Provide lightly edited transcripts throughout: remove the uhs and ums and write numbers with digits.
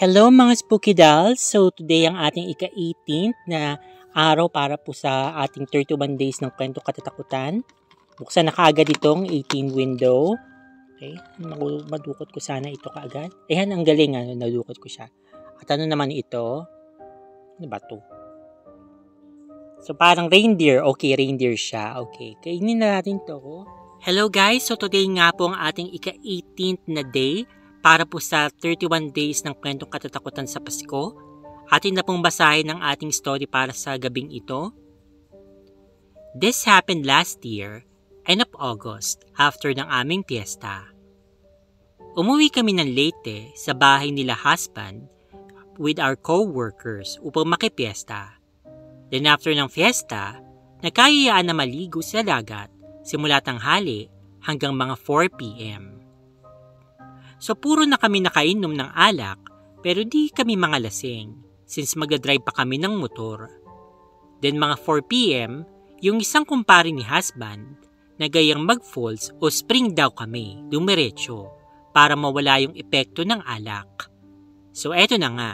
Hello mga Spooky Dolls! So today ang ating ika-18th na araw para po sa ating 31 days ng kwento katatakutan. Buksan na kaagad itong 18 window. Okay, madukot ko sana ito kaagad. Ayan, ang galing, nadukot ko siya. At ano naman ito? Ano ba ito? So parang reindeer. Okay, reindeer siya. Okay, kainin na natin to. Hello guys! So today nga po ang ating ika-18th na day para po sa 31 days ng kwentong katatakutan sa Pasko. Atin na pong basahin ang ating story para sa gabing ito. This happened last year, end of August, after ng aming piyesta. Umuwi kami ng Leyte sa bahay nila husband with our co-workers upang makipiesta. Then after ng fiesta, nagkayayaan na maligo sa dagat simula tanghali hanggang mga 4 p.m. So puro na kami nakainom ng alak pero di kami mga lasing since magdadrive pa kami ng motor. Then mga 4 p.m, yung isang kumpare ni husband na gayang mag-falls o spring daw kami dumiretso para mawala yung epekto ng alak. So eto na nga,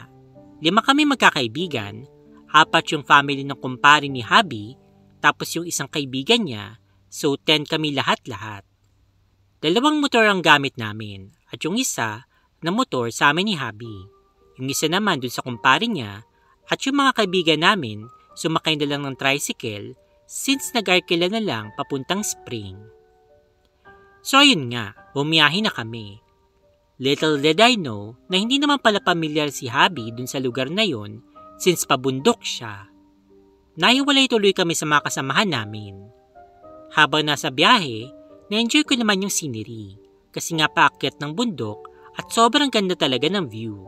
5 kami magkakaibigan, 4 yung family ng kumpare ni hubby, tapos yung isang kaibigan niya, so 10 kami lahat-lahat. 2 motor ang gamit namin at yung isa na motor sa amin ni hubby. Yung isa naman dun sa kumpare niya at yung mga kaibigan namin sumakay na lang ng tricycle since nag-arkila na lang papuntang spring. So ayun nga, bumiyahe na kami. Little did I know na hindi naman pala pamilyar si hubby dun sa lugar na yon since pabundok siya. Nahiwalay tuloy kami sa mga kasamahan namin. Habang nasa biyahe, na-enjoy ko naman yung scenery kasi nga paakyat ng bundok at sobrang ganda talaga ng view.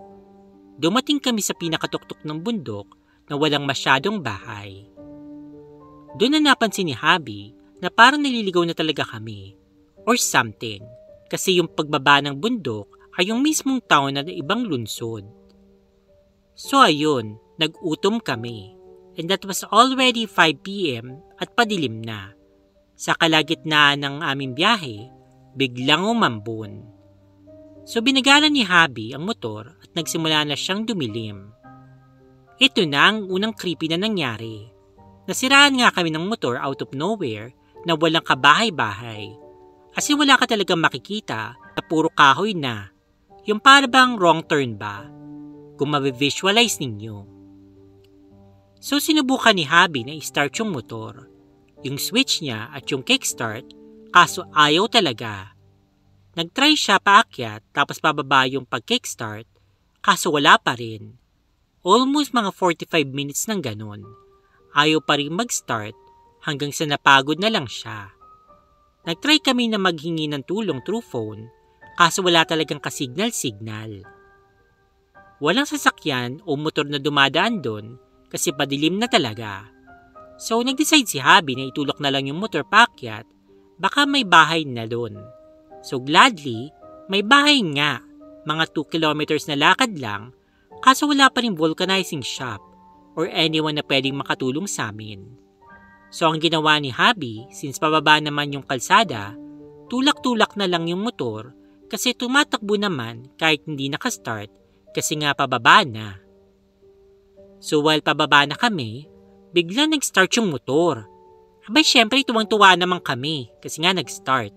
Dumating kami sa pinakatuktok ng bundok na walang masyadong bahay. Doon na napansin ni hubby na parang naliligaw na talaga kami or something kasi yung pagbaba ng bundok ay yung mismong town na ibang lungsod. So ayun, nag-utom kami and that was already 5 p.m. at padilim na. Sa kalagitnaan ng aming biyahe, biglang umambon. So binagalan ni hubby ang motor at nagsimula na siyang dumilim. Ito na ang unang creepy na nangyari. Nasiraan nga kami ng motor out of nowhere na walang kabahay-bahay. Kasi wala ka talagang makikita na puro kahoy na. Yung parang wrong turn ba? Kung mabivisualize ninyo. So sinubukan ni hubby na i-start yung motor. Yung switch niya at yung kickstart, kaso ayaw talaga. Nagtry siya paakyat tapos pababa yung pag-kickstart, kaso wala pa rin. Almost mga 45 minutes ng ganun. Ayaw pa rin mag-start hanggang sa napagod na lang siya. Nagtry kami na maghingi ng tulong through phone, kaso wala talagang kasignal-signal. Walang sasakyan o motor na dumadaan doon kasi padilim na talaga. So nag-decide si hubby na itulak na lang yung motor paakyat, baka may bahay na doon. So gladly, may bahay nga, mga 2 kilometers na lakad lang, kaso wala pa rin vulcanizing shop or anyone na pwedeng makatulong sa amin. So ang ginawa ni hubby, since pababa naman yung kalsada, tulak-tulak na lang yung motor kasi tumatakbo naman kahit hindi nakastart kasi nga pababa na. So while pababa na kami, bigla nag-start yung motor. Abay syempre tuwang-tuwa naman kami kasi nga nag-start.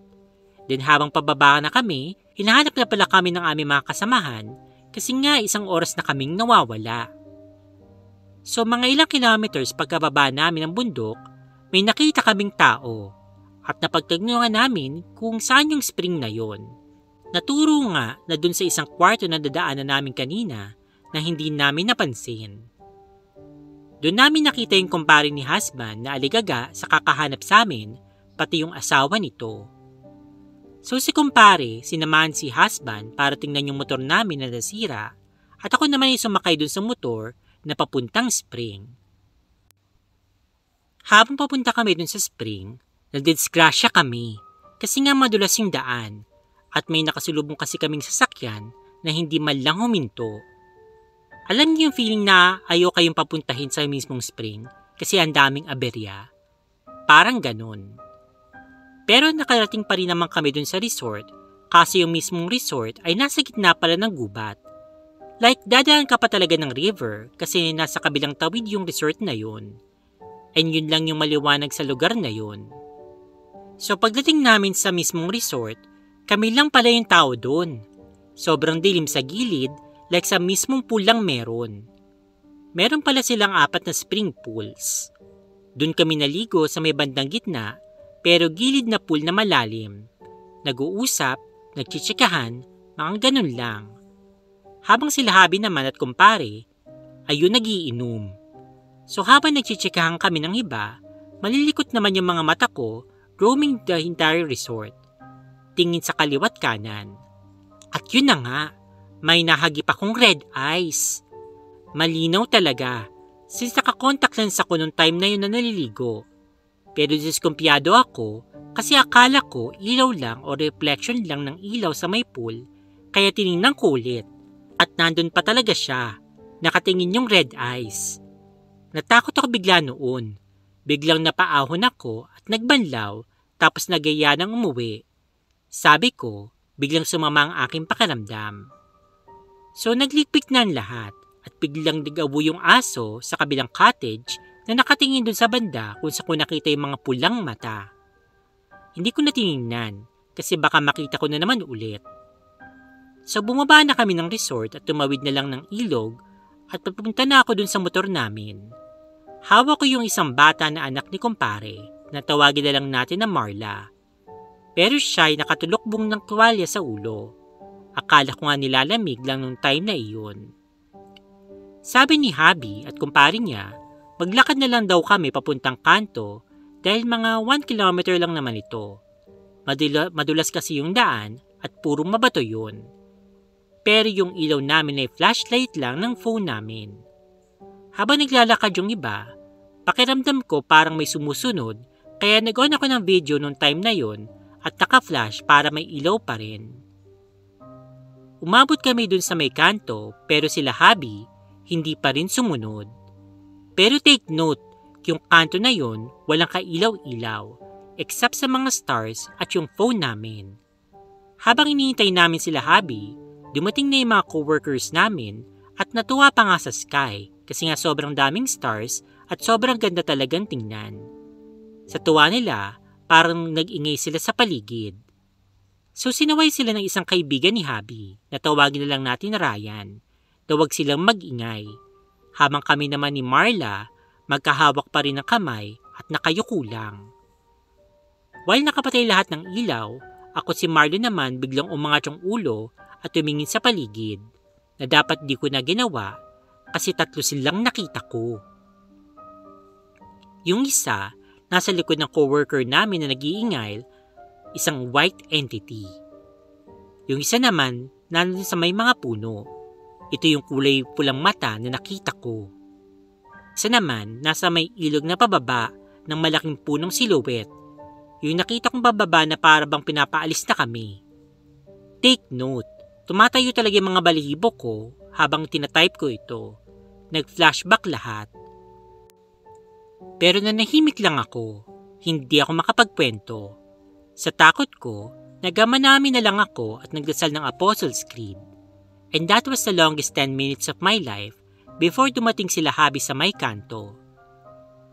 Then habang pababa na kami, hinahanap na pala kami ng aming mga kasamahan kasi nga 1 oras na kaming nawawala. So mga ilang kilometers pagkababa namin ng bundok, may nakita kaming tao at napagtanungan namin kung saan yung spring na yon. Naturo nga na dun sa isang kwarto na dadaanan namin kanina na hindi namin napansin. Doon namin nakita yung kumpare ni husband na aligaga sa kakahanap sa amin, pati yung asawa nito. So si kumpare, sinamahan si husband para tingnan yung motor namin na nasira at ako naman ay sumakay doon sa motor na papuntang spring. Habang papunta kami doon sa spring, nagdisgrasya kami kasi nga madulas yung daan at may nakasulubong kasi kaming sasakyan na hindi man lang huminto. Alam niyo yung feeling na ayaw kayong papuntahin sa mismong spring kasi ang daming aberya? Parang ganun. Pero nakarating pa rin naman kami dun sa resort kasi yung mismong resort ay nasa gitna pala ng gubat. Like dadaan ka pa talaga ng river kasi nasa kabilang tawid yung resort na yun. And yun lang yung maliwanag sa lugar na yun. So pagdating namin sa mismong resort, kami lang pala yung tao doon. Sobrang dilim sa gilid, like sa mismong pool lang meron. Meron pala silang 4 na spring pools. Doon kami naligo sa may bandang gitna, pero gilid na pool na malalim. Nag-uusap, nagchichikahan, mga ganun lang. Habang sila Habi naman at kumpare, ayun nagiinom. So habang nagchichikahan kami ng iba, malilikot naman yung mga mata ko, roaming the entire resort. Tingin sa kaliwat kanan. At yun na nga, may nahagip akong red eyes. Malinaw talaga, since naka-contact lens ako nung time na yun na naliligo. Pero diskumpiyado ako kasi akala ko ilaw lang o reflection lang ng ilaw sa may pool, kaya tinignan ko ulit. At nandun pa talaga siya, nakatingin yung red eyes. Natakot ako bigla noon. Biglang napaahon ako at nagbanlaw tapos nagaya ng umuwi. Sabi ko, biglang sumama ang aking pakiramdam. So naglikpik na ang lahat at biglang nag-awo yung aso sa kabilang cottage na nakatingin dun sa banda kung saan ko nakita yung mga pulang mata. Hindi ko na tinignan kasi baka makita ko na naman ulit. So bumaba na kami ng resort at tumawid na lang ng ilog at papunta na ako dun sa motor namin. Hawak ko yung isang bata na anak ni kumpare na tawagin na lang natin na Marla. Pero siya'y nakatulokbong ng tuwalya sa ulo. Akala ko nga nilalamig lang nung time na iyon. Sabi ni Habi at kumpare niya, maglakad na lang daw kami papuntang kanto dahil mga 1 kilometer lang naman ito. Madulas kasi yung daan at puro mabato yun. Pero yung ilaw namin ay flashlight lang ng phone namin. Habang naglalakad yung iba, pakiramdam ko parang may sumusunod kaya nag-on ako ng video nung time na yon at naka-flash para may ilaw pa rin. Umabot kami dun sa may kanto pero sila Habi hindi pa rin sumunod. Pero take note, yung kanto na yon walang kailaw-ilaw except sa mga stars at yung phone namin. Habang iniintay namin sila Habi, dumating na yung mga coworkers namin at natuwa pa nga sa sky kasi nga sobrang daming stars at sobrang ganda talagang tingnan. Sa tuwa nila, parang nag-ingay sila sa paligid. So sinaway sila ng isang kaibigan ni Habi na tawagin na lang natin na Ryan. Tawag silang mag-ingay. Habang kami naman ni Marla, magkahawak pa rin ng kamay at nakayuko lang. While nakapatay lahat ng ilaw, ako si Marla naman biglang umangat yung ulo at tumingin sa paligid na dapat di ko na ginawa kasi 3 silang nakita ko. Yung isa, nasa likod ng coworker namin na nag-iingay, isang white entity. Yung isa naman, nandun sa may mga puno. Ito yung kulay pulang mata na nakita ko. Isa naman, nasa may ilog na pababa ng malaking punong silhouette. Yung nakita kong bababa na para bang pinapaalis na kami. Take note, tumatayo talaga yung mga balahibo ko habang tinatype ko ito. Nag-flashback lahat. Pero nanahimik lang ako. Hindi ako makapagkwento. Sa takot ko, nagamanami na lang ako at nagdasal ng Apostles' Creed. And that was the longest 10 minutes of my life before dumating sila Habi sa may kanto.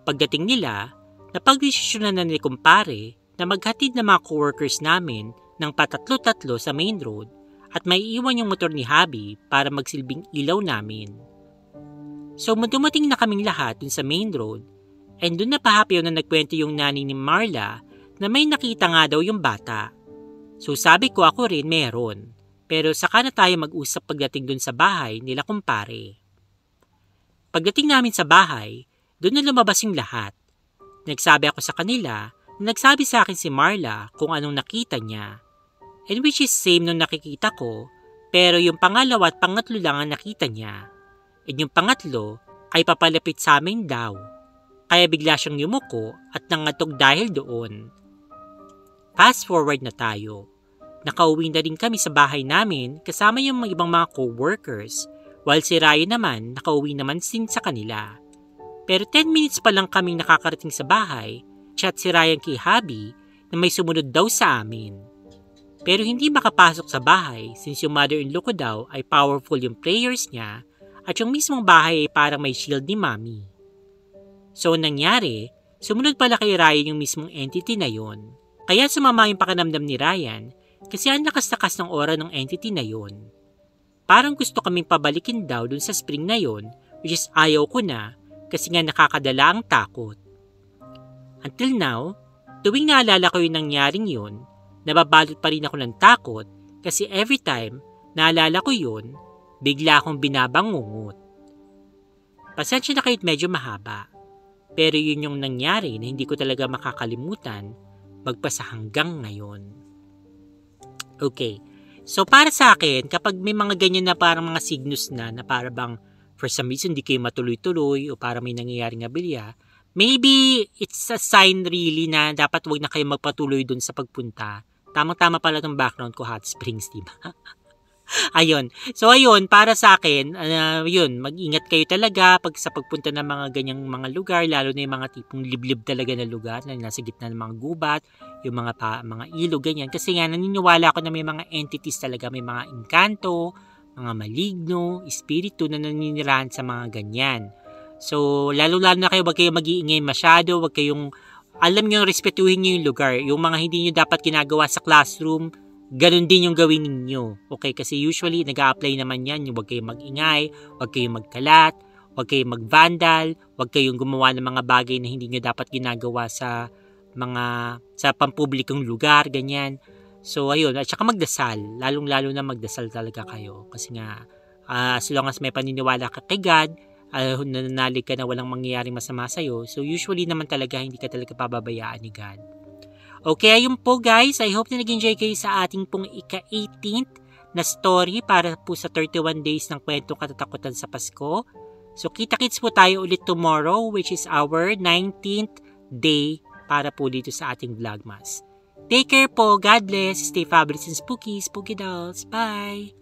Pagdating nila, napagdesisyonan na ni kumpare na maghatid ng mga coworkers namin ng patatlo-tatlo sa main road at may iwan yung motor ni Habi para magsilbing ilaw namin. So dumating na kaming lahat dun sa main road and dun napahapyaw na nagkwento yung nanay ni Marla na may nakita nga daw yung bata. So sabi ko ako rin meron, pero saka na tayo mag-usap pagdating dun sa bahay nila kumpare. Pagdating namin sa bahay, dun na lumabas yung lahat. Nagsabi ako sa kanila na nagsabi sa akin si Marla kung anong nakita niya. And which is same nung nakikita ko, pero yung pangalawa at pangatlo lang ang nakita niya. And yung pangatlo ay papalapit sa amin daw. Kaya bigla siyang yumuko at nangatog dahil doon. Fast forward na tayo. Nakauwi na rin kami sa bahay namin kasama yung ibang mga co-workers, while si Ryan naman nakauwi naman sin sa kanila. Pero 10 minutes pa lang kaming nakakarating sa bahay, chat si Ryan kay Habi na may sumunod daw sa amin. Pero hindi makapasok sa bahay since yung mother-in-law ko daw ay powerful yung prayers niya at yung mismong bahay ay parang may shield ni Mommy. So nangyari, sumunod pala kay Ryan yung mismong entity na yon. Kaya sumama yung pakiramdam ni Ryan kasi ang lakas-lakas ng aura ng entity na yon. Parang gusto kaming pabalikin daw dun sa spring na yon, which is ayaw ko na kasi nga nakakadala ang takot. Until now, tuwing naalala ko yung nangyaring yun, nababalot pa rin ako ng takot kasi every time naalala ko yun, bigla akong binabangungot. Pasensya na kahit medyo mahaba, pero yun yung nangyari na hindi ko talaga makakalimutan magpasa hanggang ngayon. Okay, so para sa akin, kapag may mga ganyan na parang mga signals na para bang for some reason hindi kayo matuloy-tuloy o para may nangyayaring aberya, maybe it's a sign really na dapat wag na kayo magpatuloy dun sa pagpunta. Tamang-tama pala itong background ko, hot springs, diba? Ayun. So, ayun, para sa akin, yun, mag-ingat kayo talaga pag sa pagpunta ng mga ganyang mga lugar, lalo na yung mga tipong liblib talaga na lugar na nasa gitna ng mga gubat, yung mga ilog, ganyan. Kasi nga, naniniwala ako na may mga entities talaga, may mga engkanto, mga maligno, espiritu na naninirahan sa mga ganyan. So, lalo-lalo na kayo, wag kayong mag-iingay masyado, wag kayong, alam nyo, respetuhin nyo yung lugar. Yung mga hindi nyo dapat ginagawa sa classroom, ganun din yung gawin ninyo. Okay, kasi usually, nag-a-apply naman yan. Yung wag kayong mag-ingay, wag kayong magkalat, wag kayong mag-vandal, wag kayong gumawa ng mga bagay na hindi nyo dapat ginagawa sa pampublikong lugar, ganyan. So, ayun. At saka magdasal. Lalong-lalo na magdasal talaga kayo. Kasi nga, as long as may paniniwala ka kay God, nananalig ka na walang mangyayaring masama sa'yo, so usually naman talaga, hindi ka talaga pababayaan ni God. Okay, ayun po guys. I hope na nag-enjoy kayo sa ating pong ika-18th na story para po sa 31 days ng kwentong katatakutan sa Pasko. So, kita-kits po tayo ulit tomorrow, which is our 19th day para po dito sa ating Vlogmas. Take care po. God bless. Stay fabulous and spooky. Spooky dolls. Bye!